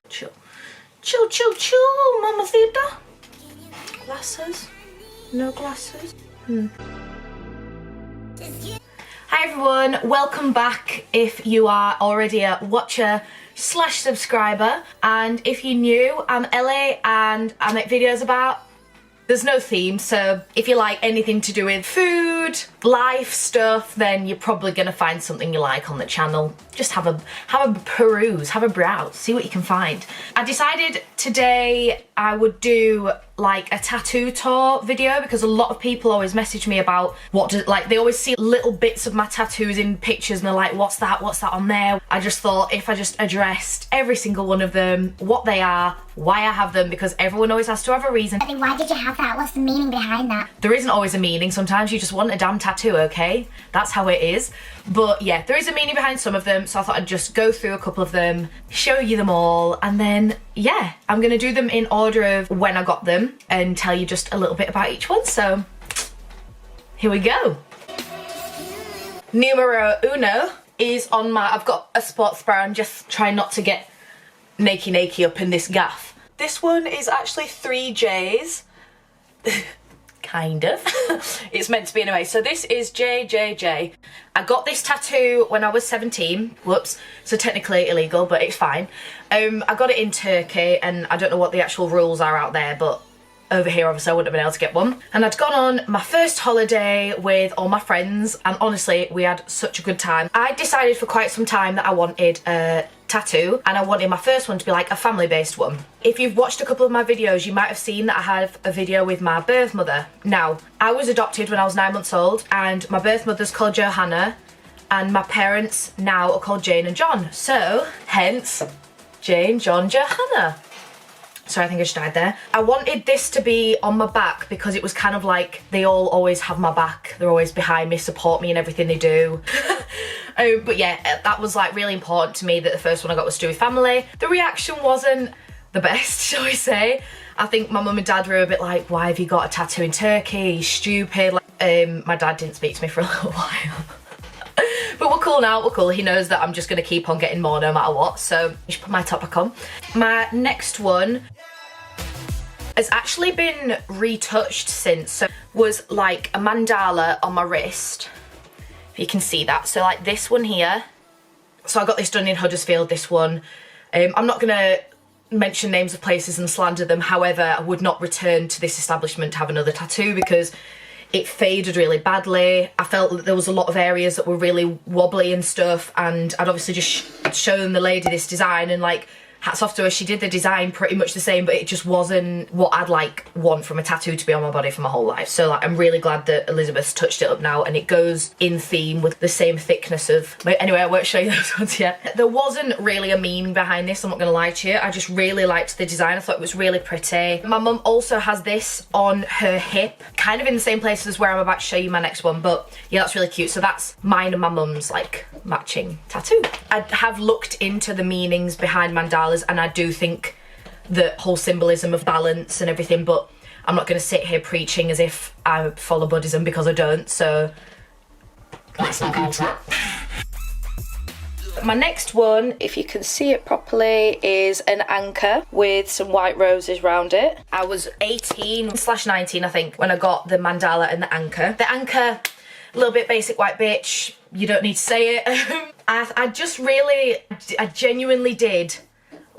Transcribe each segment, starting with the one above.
Chill. Chill, chill, chill, mamacita. Glasses? No glasses? Hi everyone, welcome back if you are already a watcher / subscriber, and if you're new, I'm Ellie and I make videos about, there's no theme, so if you like anything to do with food, life stuff, then you're probably gonna find something you like on the channel. Just have a peruse, have a browse, see what you can find. I decided today I would do like a tattoo tour video because a lot of people always message me about they always see little bits of my tattoos in pictures and they're like, what's that on there? I just thought if I just addressed every single one of them, what they are, why I have them, because everyone always has to have a reason. I think, why did you have that? What's the meaning behind that? There isn't always a meaning, sometimes you just want a damn tattoo, okay? That's how it is. But yeah, there is a meaning behind some of them, so I thought I'd just go through a couple of them, show you them all, and then yeah, I'm gonna do them in order of when I got them and tell you just a little bit about each one, so here we go. Numero uno is on my, I've got a sports bra, I'm just trying not to get naked up in this gaff. This one is actually 3Js. Kind of. It's meant to be anyway. So this is JJJ. I got this tattoo when I was 17. Whoops. So technically illegal, but it's fine. I got it in Turkey, and I don't know what the actual rules are out there, but over here obviously I wouldn't have been able to get one. And I'd gone on my first holiday with all my friends, and honestly we had such a good time. I decided for quite some time that I wanted a tattoo, and I wanted my first one to be like a family-based one. If you've watched a couple of my videos, you might have seen that I have a video with my birth mother. Now, I was adopted when I was 9 months old, and my birth mother's called Johanna, and my parents now are called Jane and John. So, hence, Jane, John, Johanna. Sorry, I think I just died there. I wanted this to be on my back because it was kind of like they all always have my back. They're always behind me, support me in everything they do. But yeah, that was like really important to me that the first one I got was to do with family. The reaction wasn't the best, shall we say. I think my mum and dad were a bit like, why have you got a tattoo in Turkey? You're stupid. My dad didn't speak to me for a little while. But we're cool now, we're cool. He knows that I'm just gonna keep on getting more no matter what, so I should put my top back on. My next one has actually been retouched since, so was like a mandala on my wrist, if you can see that. So like this one here, so I got this done in Huddersfield, this one. I'm not gonna mention names of places and slander them, however, I would not return to this establishment to have another tattoo because it faded really badly. I felt that there was a lot of areas that were really wobbly and stuff, and I'd obviously just shown the lady this design, and like, hats off to her, she did the design pretty much the same, but it just wasn't what I'd like want from a tattoo to be on my body for my whole life. So like, I'm really glad that Elizabeth's touched it up now, and it goes in theme with the same thickness of, anyway, I won't show you those ones yet. There wasn't really a meaning behind this, I'm not gonna lie to you. I just really liked the design, I thought it was really pretty. My mum also has this on her hip, kind of in the same place as where I'm about to show you my next one, but yeah, that's really cute. So that's mine and my mum's like matching tattoo. I have looked into the meanings behind mandalas, and I do think the whole symbolism of balance and everything, but I'm not going to sit here preaching as if I follow Buddhism because I don't, so let's not go into that. My next one, if you can see it properly, is an anchor with some white roses around it. I was 18/19, I think, when I got the mandala and the anchor. The anchor, a little bit basic white bitch, you don't need to say it. I genuinely did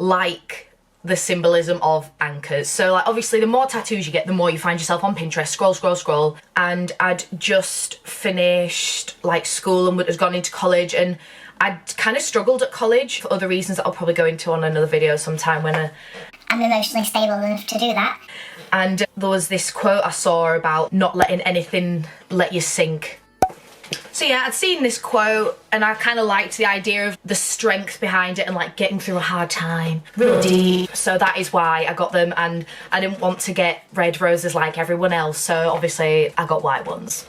like the symbolism of anchors. So like, obviously the more tattoos you get, the more you find yourself on Pinterest, scroll, and I'd just finished like school and had gone into college, and I'd kind of struggled at college for other reasons that I'll probably go into on another video sometime when I'm emotionally stable enough to do that. And there was this quote I saw about not letting anything let you sink. So yeah, I'd seen this quote and I kind of liked the idea of the strength behind it and like getting through a hard time, real deep. So that is why I got them, and I didn't want to get red roses like everyone else, so obviously I got white ones,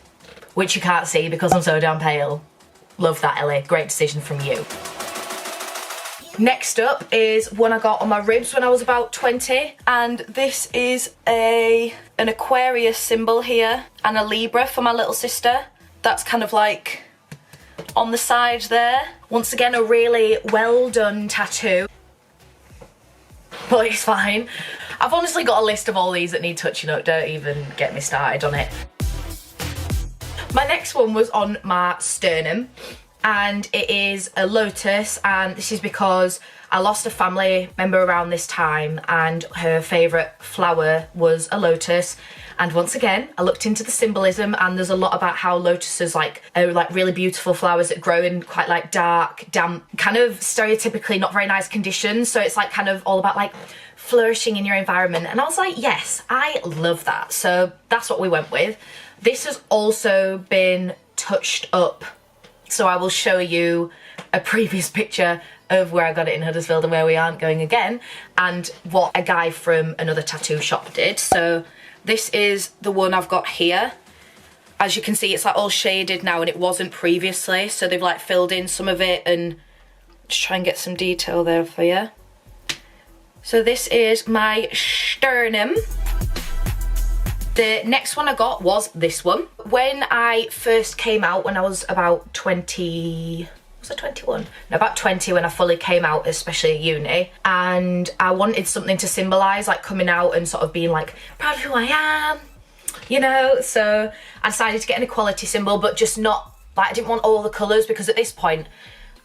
which you can't see because I'm so damn pale. Love that, Ellie, great decision from you. Next up is one I got on my ribs when I was about 20, and this is an Aquarius symbol here and a Libra for my little sister. That's kind of like on the side there. Once again, a really well done tattoo, but it's fine. I've honestly got a list of all these that need touching up, don't even get me started on it. My next one was on my sternum, and it is a lotus, and this is because I lost a family member around this time and her favourite flower was a lotus. And once again, I looked into the symbolism, and there's a lot about how lotuses are like really beautiful flowers that grow in quite like dark, damp, kind of stereotypically not very nice conditions. So it's like kind of all about like flourishing in your environment. And I was like, yes, I love that. So that's what we went with. This has also been touched up. So I will show you a previous picture of where I got it in Huddersfield and where we aren't going again, and what a guy from another tattoo shop did. So this is the one I've got here. As you can see, it's like all shaded now, and it wasn't previously, so they've like filled in some of it, and just try and get some detail there for you. So this is my sternum. The next one I got was this one. When I first came out, when I was about 20, was I 21? No, about 20 when I fully came out, especially at uni. And I wanted something to symbolise like coming out and sort of being like, proud of who I am, you know? So I decided to get an equality symbol, but just not, like I didn't want all the colours, because at this point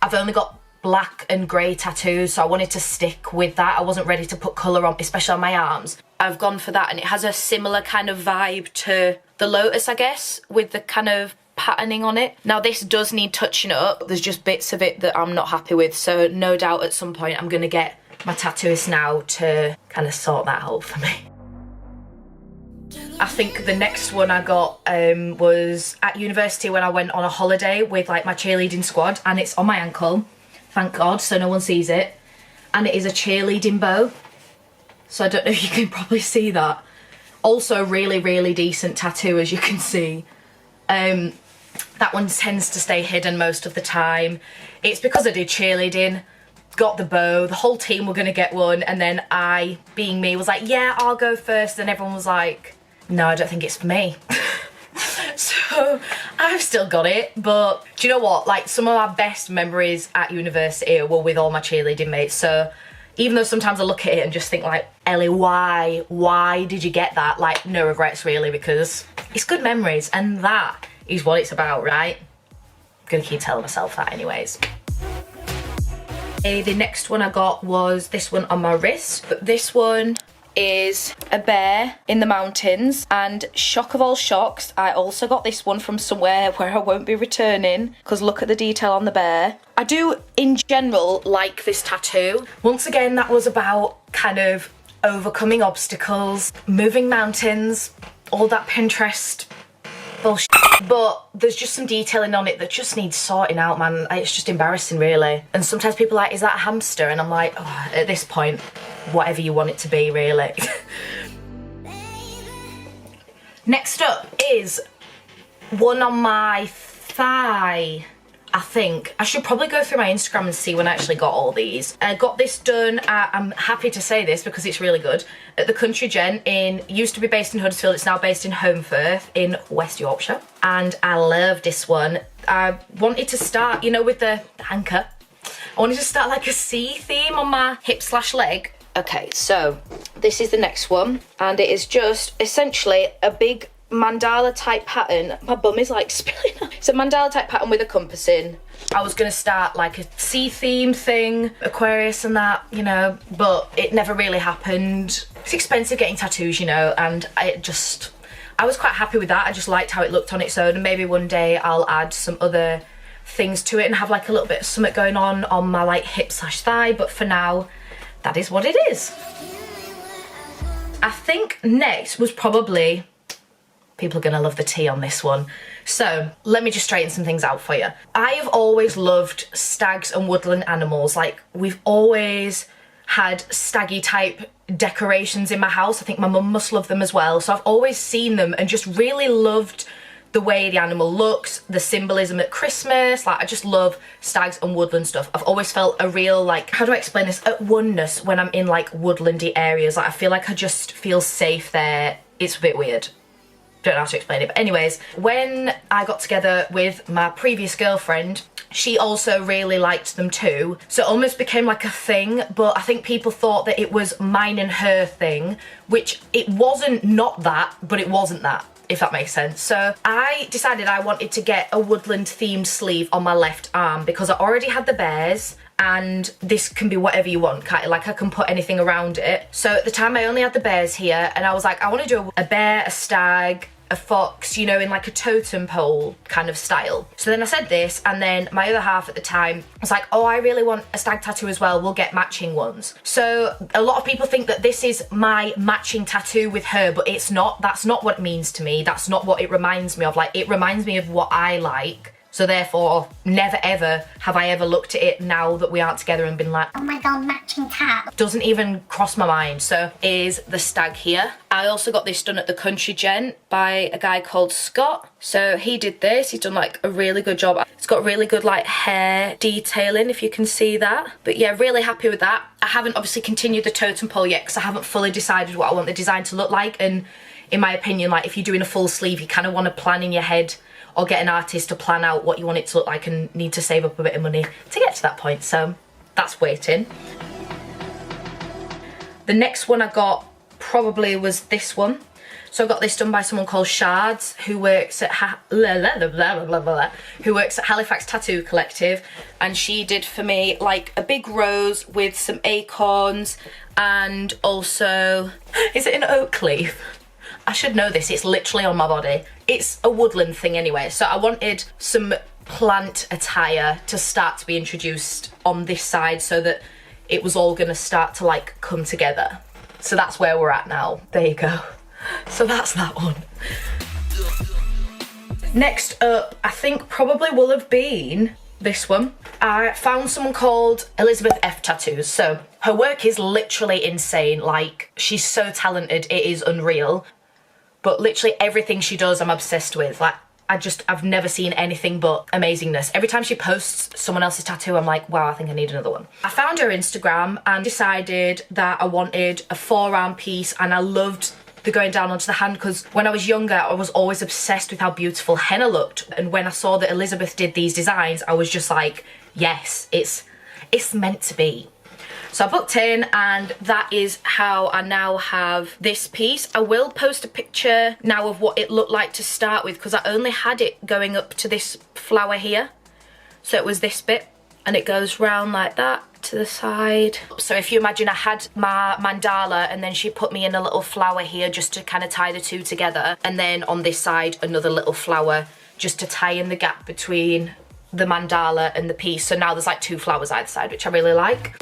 I've only got black and grey tattoos, so I wanted to stick with that. I wasn't ready to put colour on, especially on my arms. I've gone for that, and it has a similar kind of vibe to the lotus, I guess, with the kind of patterning on it. Now this does need touching up. There's just bits of it that I'm not happy with, so no doubt at some point I'm gonna get my tattooist now to kind of sort that out for me. I think the next one I got was at university when I went on a holiday with like my cheerleading squad, and it's on my ankle, thank God, so no one sees it, and it is a cheerleading bow. So I don't know if you can probably see that. Also really, really decent tattoo, as you can see. That one tends to stay hidden most of the time. It's because I did cheerleading, got the bow, the whole team were gonna get one, and then I, being me, was like, yeah, I'll go first, and everyone was like, no, I don't think it's for me. So I've still got it, but do you know what? Like, some of my best memories at university were with all my cheerleading mates, so even though sometimes I look at it and just think like, Ellie, why did you get that? Like, no regrets really, because it's good memories, and that is what it's about, right? I'm gonna keep telling myself that anyways. The next one I got was this one on my wrist, but this one is a bear in the mountains, and shock of all shocks, I also got this one from somewhere where I won't be returning, because look at the detail on the bear. I do in general like this tattoo. Once again, that was about kind of overcoming obstacles, moving mountains, all that Pinterest bullshit. But there's just some detailing on it that just needs sorting out, man. It's just embarrassing, really. And sometimes people are like, is that a hamster? And I'm like, oh, at this point, whatever you want it to be, really. Next up is one on my thigh, I think. I should probably go through my Instagram and see when I actually got all these. I got this done at, I'm happy to say this because it's really good, at the Country Gent used to be based in Huddersfield, it's now based in Holmfirth in West Yorkshire. And I love this one. I wanted to start, you know, with the anchor. I wanted to start like a sea theme on my hip/leg. Okay, so this is the next one, and it is just essentially a big mandala type pattern. My bum is like spilling out. It's a mandala type pattern with a compass in. I was gonna start like a sea theme thing, Aquarius and that, you know, but it never really happened. It's expensive getting tattoos, you know, and I was quite happy with that. I just liked how it looked on its own, and maybe one day I'll add some other things to it and have like a little bit of something going on my like hip/thigh, but for now, that is what it is. I think next was probably, people are gonna love the tea on this one. So let me just straighten some things out for you. I have always loved stags and woodland animals. Like, we've always had staggy type decorations in my house. I think my mum must love them as well. So I've always seen them and just really loved the way the animal looks, the symbolism at Christmas. Like, I just love stags and woodland stuff. I've always felt a real, like, how do I explain this? At oneness when I'm in like woodlandy areas. Like, I feel like I just feel safe there. It's a bit weird. don't know how to explain it, but anyways, when I got together with my previous girlfriend, she also really liked them too, so it almost became like a thing, but I think people thought that it was mine and her thing, which it wasn't. Not that, but it wasn't that, if that makes sense. So I decided I wanted to get a Woodland themed sleeve on my left arm because I already had the bears, and this can be whatever you want, kind of like I can put anything around it. So at the time I only had the bears here, and I was like, I want to do a bear, a stag, a fox, you know, in like a totem pole kind of style. So then I said this, and then my other half at the time was like, oh, I really want a stag tattoo as well, we'll get matching ones. So a lot of people think that this is my matching tattoo with her, but it's not. That's not what it means to me. That's not what it reminds me of. Like, it reminds me of what I like. So therefore, never ever have I ever looked at it now that we aren't together and been like, Oh my god, matching tat. doesn't even cross my mind. So is the stag here. I also got this done at the Country Gent by a guy called Scott. So he did this, he's done like a really good job. It's got really good like hair detailing, if you can see that. But yeah, really happy with that. I haven't obviously continued the totem pole yet because I haven't fully decided what I want the design to look like. And in my opinion, like if you're doing a full sleeve, you kind of want to plan in your head or get an artist to plan out what you want it to look like, and need to save up a bit of money to get to that point. So that's waiting. The next one I got probably was this one. So I got this done by someone called Shards, who works at who works at Halifax Tattoo Collective, and she did for me like a big rose with some acorns, and also, is it an oak leaf? I should know this, it's literally on my body. It's a woodland thing anyway, so I wanted some plant attire to start to be introduced on this side so that it was all gonna start to like come together. So that's where we're at now. There you go. So that's that one. Next up, I think probably will have been this one. I found someone called Elizabeth F Tattoos. So her work is literally insane. Like, she's so talented, it is unreal. But literally everything she does, I'm obsessed with. Like, I've never seen anything but amazingness. Every time she posts someone else's tattoo, I'm like, wow, I think I need another one. I found her Instagram and decided that I wanted a forearm piece, and I loved the going down onto the hand because when I was younger, I was always obsessed with how beautiful henna looked. And when I saw that Elizabeth did these designs, I was just like, yes, it's meant to be. So I booked in, and that is how I now have this piece. I will post a picture now of what it looked like to start with because I only had it going up to this flower here. So it was this bit, and it goes round like that to the side. So if you imagine I had my mandala, and then she put me in a little flower here just to kind of tie the two together, and then on this side another little flower just to tie in the gap between the mandala and the piece. So now there's like two flowers either side, which I really like.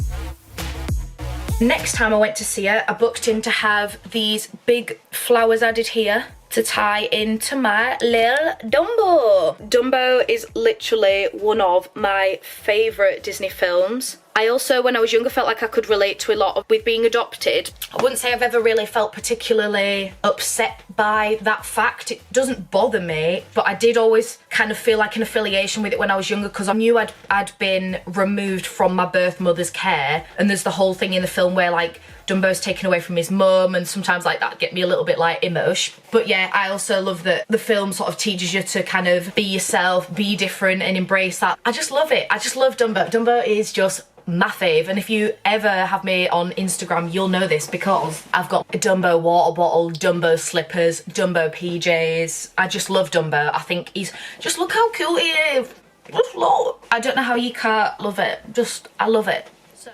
Next time I went to see her, I booked in to have these big flowers added here to tie into my little Dumbo. Dumbo is literally one of my favourite Disney films. I also, when I was younger, felt like I could relate to a lot with being adopted. I wouldn't say I've ever really felt particularly upset by that fact. It doesn't bother me, but I did always kind of feel like an affiliation with it when I was younger because I knew I'd been removed from my birth mother's care, and there's the whole thing in the film where like Dumbo's taken away from his mum, and sometimes like that get me a little bit like emosh. But yeah, I also love that the film sort of teaches you to kind of be yourself, be different, and embrace that. I just love it. I just love Dumbo. Dumbo is just my fave, and if you ever have me on Instagram, you'll know this because I've got a Dumbo water bottle, Dumbo slippers, Dumbo PJs. I just love Dumbo. I think he's, just look how cool he is. Just look. I don't know how you can't love it. Just, I love it. So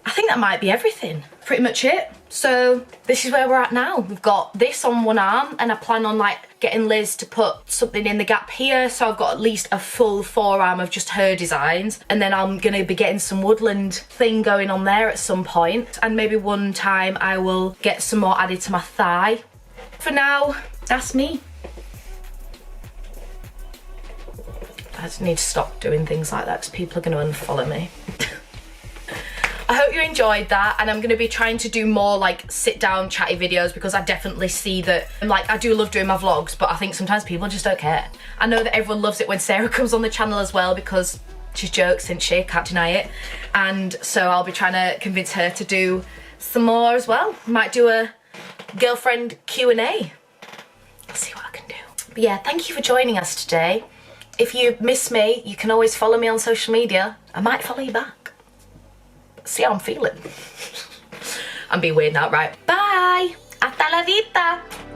I think that might be everything. Pretty much it. So this is where we're at now. We've got this on one arm, and I plan on like getting Liz to put something in the gap here, so I've got at least a full forearm of just her designs, and then I'm gonna be getting some woodland thing going on there at some point, and maybe one time I will get some more added to my thigh. For now, that's me. I just need to stop doing things like that because people are gonna unfollow me. I hope you enjoyed that, and I'm going to be trying to do more like sit down chatty videos because I definitely see that, like, I do love doing my vlogs, but I think sometimes people just don't care. I know that everyone loves it when Sarah comes on the channel as well because she's jokes, isn't she? Can't deny it. And so I'll be trying to convince her to do some more as well. Might do a girlfriend Q&A. See what I can do. But yeah, thank you for joining us today. If you miss me, you can always follow me on social media. I might follow you back. See how I'm feeling. I'm being weird now, right? Bye! Hasta la vista!